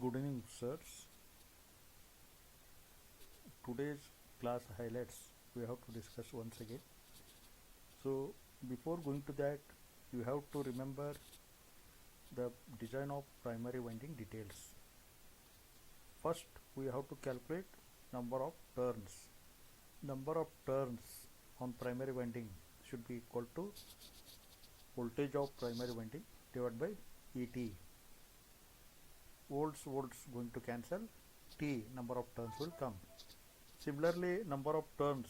Good evening, sirs. Today's class highlights we have to discuss once again. So, before going to that, you have to remember the design of primary winding details. First, we have to calculate number of turns. Number of turns on primary winding should be equal to voltage of primary winding divided by ET. Volts going to cancel, T number of turns will come. Similarly, number of turns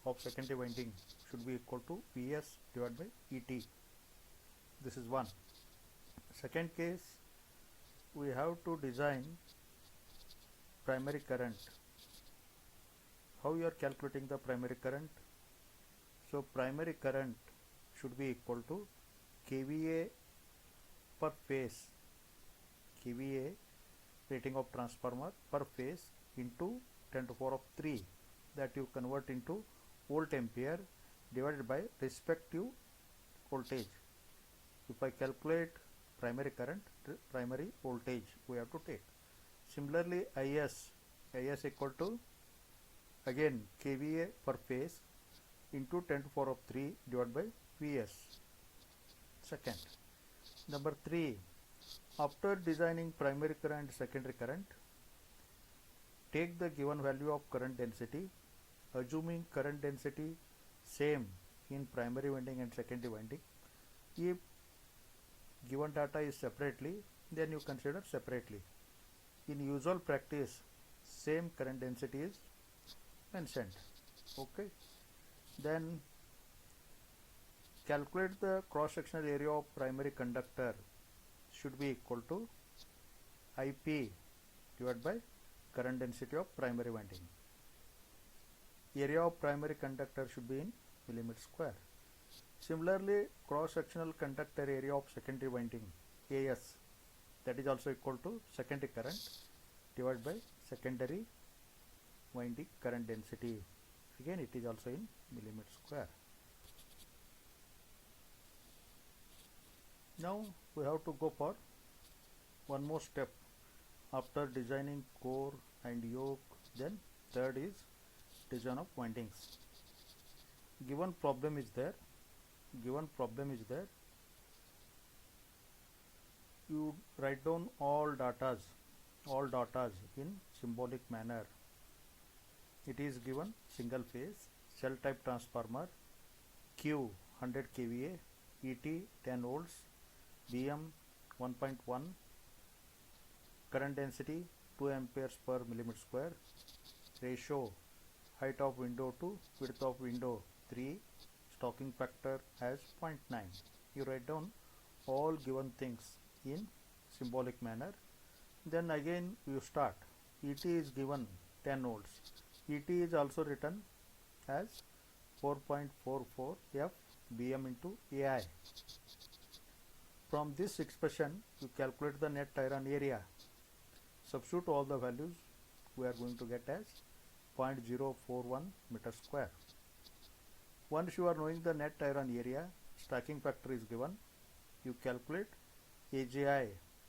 of secondary winding should be equal to Vs divided by Et. This is one. Second case, we have to design primary current. How you are calculating the primary current? So, primary current should be equal to kVA per phase, kVA rating of transformer per phase into 10 to the power of 3, that you convert into volt ampere divided by respective voltage. If I calculate primary current, primary voltage we have to take. Similarly, is equal to again kVA per phase into 10 to the power of 3 divided by Vs. Second. Number 3, after designing primary current, secondary current, take the given value of current density, assuming current density same in primary winding and secondary winding. If given data is separately, then you consider separately. In usual practice, same current density is mentioned. Okay. Then calculate the cross-sectional area of primary conductor should be equal to IP divided by current density of primary winding. Area of primary conductor should be in millimeter square. Similarly, cross-sectional conductor area of secondary winding, AS, that is also equal to secondary current divided by secondary winding current density. Again, it is also in millimeter square. Now we have to go for one more step after designing core and yoke. Then third is design of windings. Given problem is there, you write down all datas in symbolic manner. It is given single phase cell type transformer, Q 100 kVA, ET 10 volts, BM 1.1, current density 2 amperes per millimeter square, ratio height of window to width of window 3, stocking factor as 0.9. You write down all given things in symbolic manner. Then again you start. ET is given 10 volts. ET is also written as 4.44 F BM into AI. From this expression, you calculate the net iron area. Substitute all the values, we are going to get as 0.041 meter square. Once you are knowing the net iron area, stacking factor is given. You calculate AGI,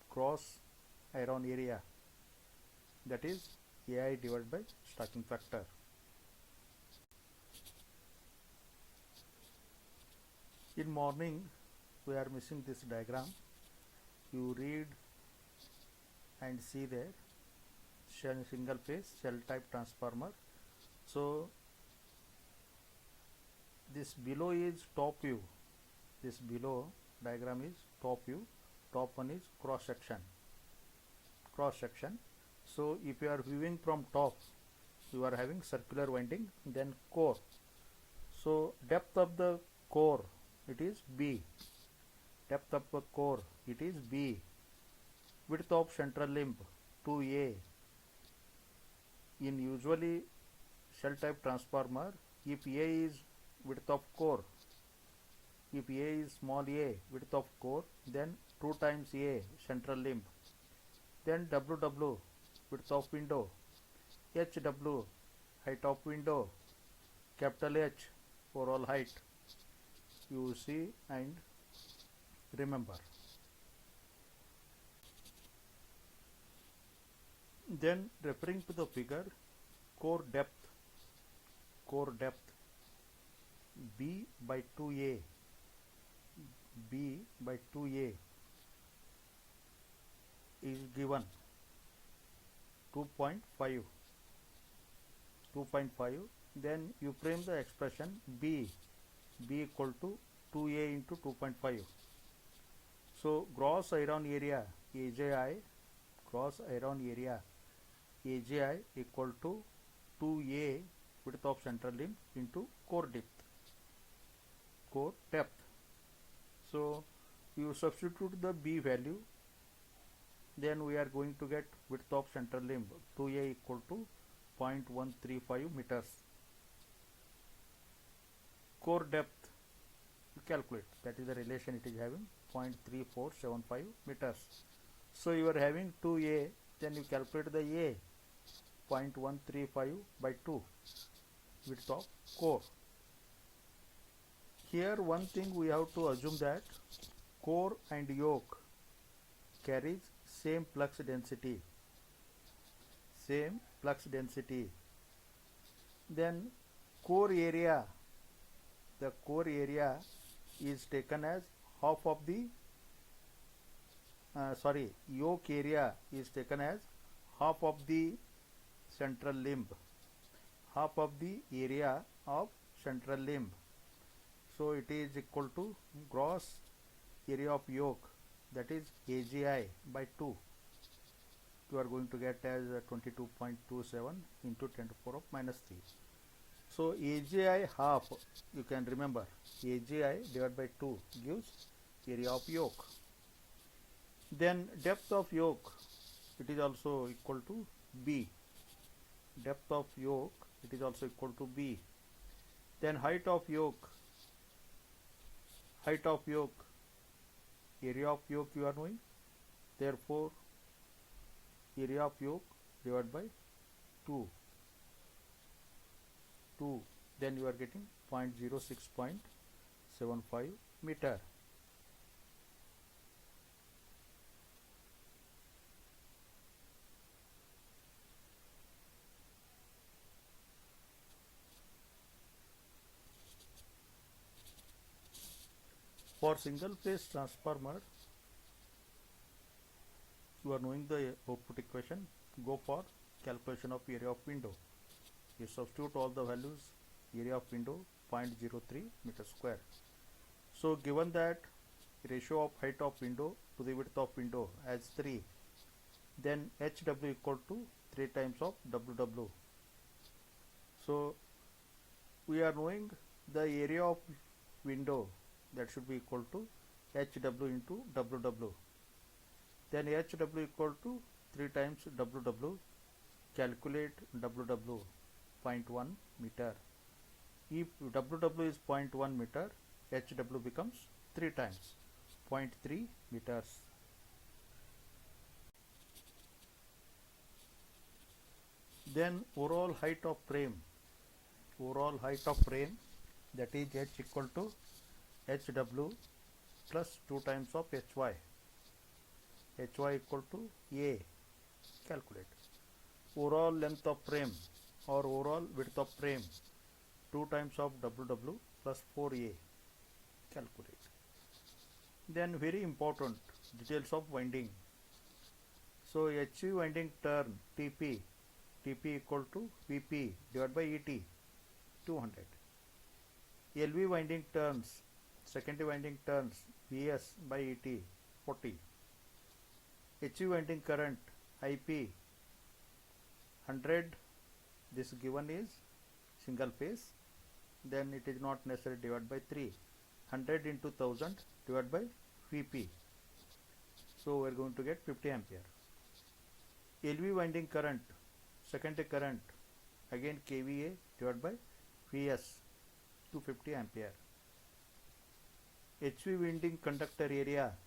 cross iron area, that is AI divided by stacking factor. In morning, we are missing this diagram. You read and see there, single phase cell type transformer. So this below is top view. This below diagram is top view. Top one is cross section. So if you are viewing from top, you are having circular winding, then core. So depth of the core, it is B. Depth of the core, it is B. Width of central limb 2A. In usually cell type transformer, if A is width of core, if A is small a, width of core, then 2 times A, central limb. Then WW, width of window. HW, height of window. Capital H, overall height. You see and remember. Then referring to the figure, core depth B by 2A is given 2.5. Then you frame the expression B equal to 2A into 2.5. So gross iron area AJI equal to 2A width of central limb into core depth. So you substitute the B value, then we are going to get width of central limb 2A equal to 0.135 meters. Core depth you calculate, that is the relation it is having, 0.3475 meters. So you are having 2A, then you calculate the A, 0.135 by 2 width of core. Here one thing we have to assume that core and yoke carries same flux density. Then core area is taken as half of the yoke area is taken as half of the central limb, half of the area of central limb. So it is equal to gross area of yoke, that is AGI by 2. You are going to get as 22.27 into 10 to the power of minus 3. So AGI half, you can remember, AGI divided by 2 gives area of yoke. Then depth of yoke, it is also equal to B. Depth of yoke, it is also equal to B. Then height of yoke, area of yoke you are knowing, therefore area of yoke divided by 2, then you are getting 0.06.75 meter. For single phase transformer, you are knowing the output equation, go for calculation of area of window. You substitute all the values, area of window 0.03 meter square. So given that ratio of height of window to the width of window as 3, then HW equal to 3 times of WW. So we are knowing the area of window, that should be equal to HW into WW. Then HW equal to 3 times WW. Calculate WW 0.1 meter. If WW is 0.1 meter, HW becomes 3 times 0.3 meters. Then overall height of frame, that is H equal to HW plus 2 times of HY. HY equal to A. Calculate. Overall length of frame or overall width of frame, 2 times of WW plus 4A. Calculate. Then very important details of winding. So HV winding turn TP equal to VP divided by ET 200. LV winding turns, secondary winding turns VS by ET 40. HV winding current IP 100, this given is single phase, then it is not necessary, divided by 3. 100 into 1000 divided by Vp. So we are going to get 50 ampere. LV winding current, secondary current, again kVA divided by Vs, 250 ampere. HV winding conductor area,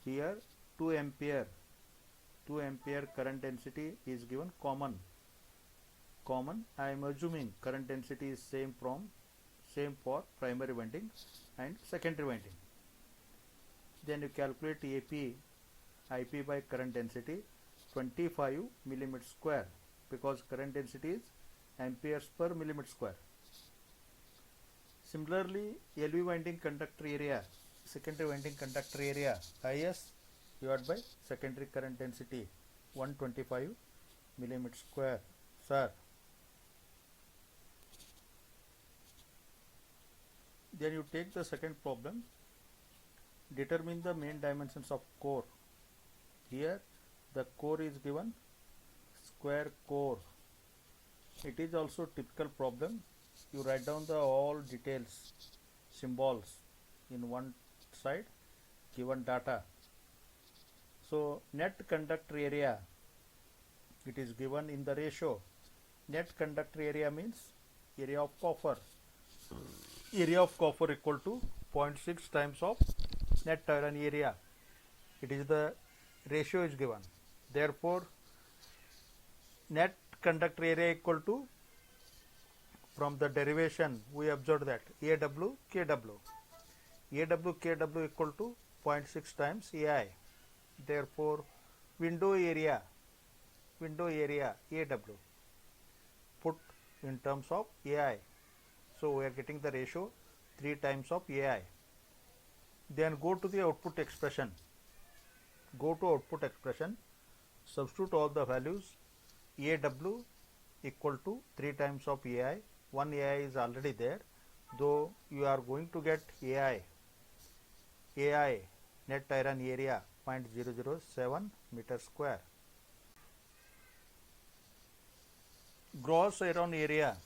here 2 ampere current density is given common. I am assuming current density is same for primary winding and secondary winding. Then you calculate AP, IP by current density. 125 millimeter square because current density is amperes per millimeter square. Similarly, LV winding conductor area, secondary winding conductor area IS divided by secondary current density 125 millimeter square. Sir, then you take the second problem. Determine the main dimensions of core. Here the core is given square core. It is also typical problem. You write down the all details, symbols in one side, given data. So net conductor area, it is given in the ratio. Net conductor area means area of copper. Area of copper equal to 0.6 times of net iron area. It is the ratio is given. Therefore, net conductor area equal to, from the derivation we observed that AW KW. AW KW equal to 0.6 times AI. Therefore, window area AW put in terms of AI. So we are getting the ratio 3 times of AI. Then go to the output expression. Go to output expression. Substitute all the values. AW equal to 3 times of AI. 1 AI is already there. Though you are going to get AI net iron area 0.007 meter square. Gross iron area.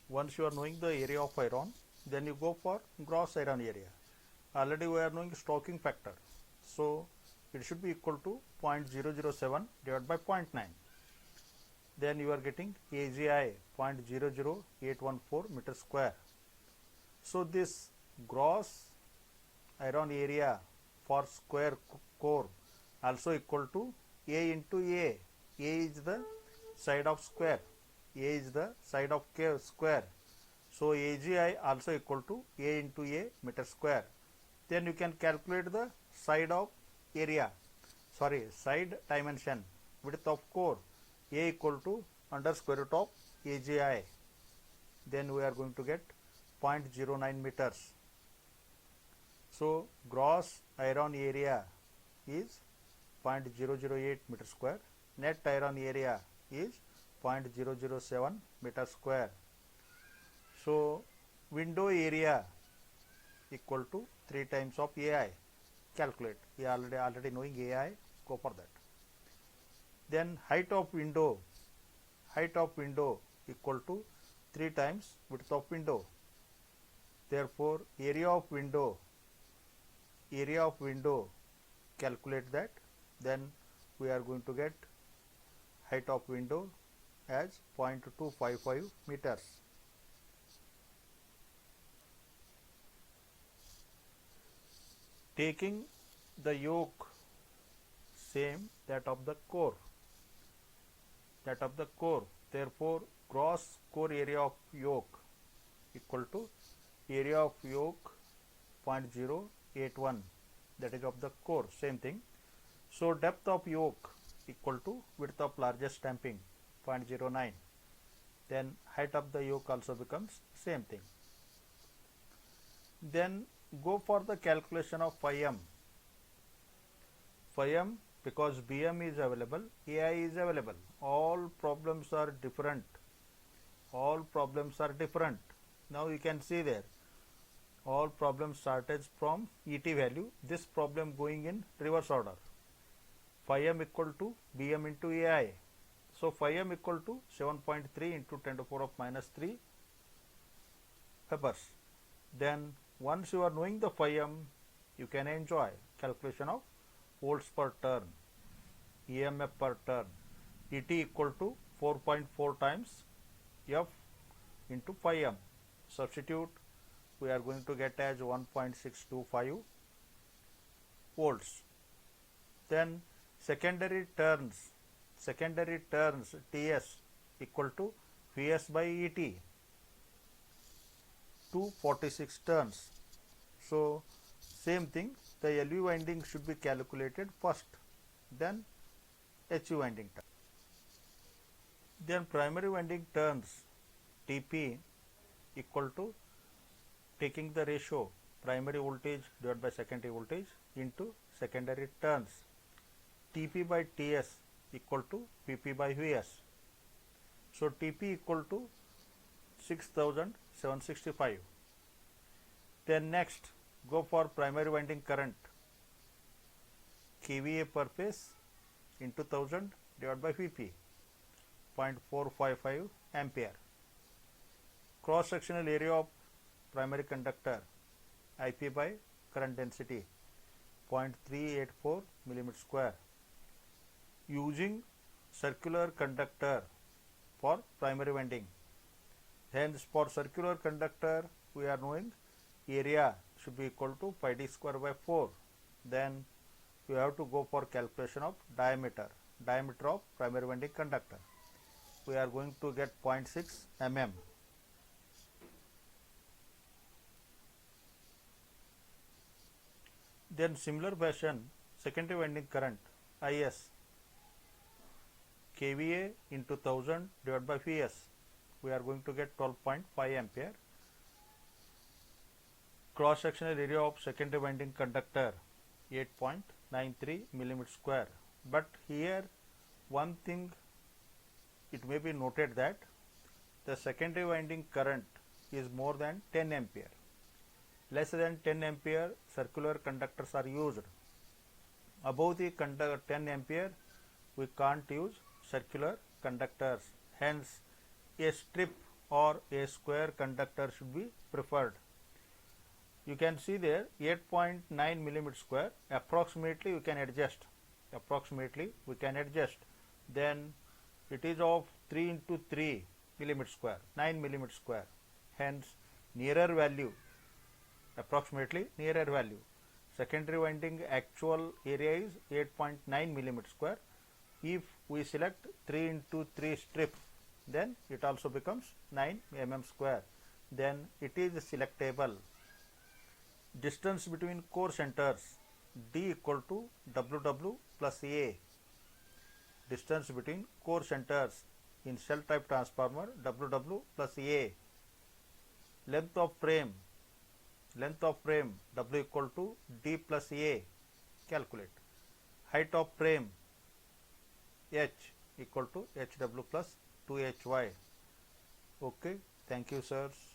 Once you are knowing the area of iron, then you go for gross iron area. Already we are knowing stocking factor. So it should be equal to 0.007 divided by 0.9. Then you are getting AGI 0.00814 meter square. So this gross iron area for square core also equal to A into A. A is the side of square. A is the side of square. So AGI also equal to A into A meter square. Then you can calculate the side of area. Side dimension, width of core. A equal to under square root of AGI. Then we are going to get 0.09 meters. So gross iron area is 0.008 meter square. Net iron area is 0.007 meter square. So window area equal to 3 times of AI. Calculate. We are already knowing AI. Go for that. Then height of window equal to 3 times width of window. Therefore area of window, calculate that. Then we are going to get height of window as 0.255 meters. Taking the yoke same that of the core. Therefore gross core area of yoke equal to area of yoke 0.081, that is of the core, same thing. So depth of yoke equal to width of largest stamping 0.09. Then height of the yoke also becomes same thing. Then go for the calculation of phi m. Because BM is available, AI is available. All problems are different. Now you can see there. All problems started from ET value. This problem going in reverse order. Phi m equal to BM into AI. So phi m equal to 7.3 into 10 to the power of minus 3 Webers. Then once you are knowing the phi m, you can enjoy calculation of volts per turn, EMF per turn. ET equal to 4.4 times F into phi m. Substitute, we are going to get as 1.625 volts. Then secondary turns TS equal to Vs by ET, 246 turns. So same thing, the LV winding should be calculated first, then HV winding turn. Then primary winding turns TP equal to taking the ratio primary voltage divided by secondary voltage into secondary turns. TP by TS equal to PP by VS. So TP equal to 6765. Then next go for primary winding current kVA per phase into 1000 divided by Vp, 0.455 ampere. Cross sectional area of primary conductor IP by current density 0.384 millimeter square. Using circular conductor for primary winding. Hence for circular conductor we are knowing area should be equal to pi d square by 4. Then you have to go for calculation of diameter of primary winding conductor. We are going to get 0.6 mm. Then similar fashion secondary winding current IS kVA into 1000 divided by Vs, we are going to get 12.5 ampere. Cross sectional area of secondary winding conductor 8.93 millimeter square. But here one thing it may be noted that the secondary winding current is more than 10 ampere. Less than 10 ampere circular conductors are used. Above the 10 ampere we can't use circular conductors. Hence a strip or a square conductor should be preferred. You can see there 8.9 millimeter square, approximately we can adjust. Then it is of 3 into 3 millimeter square, 9 millimeter square. Hence nearer value, approximately nearer value. Secondary winding actual area is 8.9 millimeter square. If we select 3 into 3 strip, then it also becomes 9 mm square. Then it is selectable. Distance between core centers D equal to WW plus A. Distance between core centers in cell type transformer WW plus A. Length of frame W equal to D plus A. Calculate. Height of frame H equal to HW plus 2HY. Okay, thank you sirs.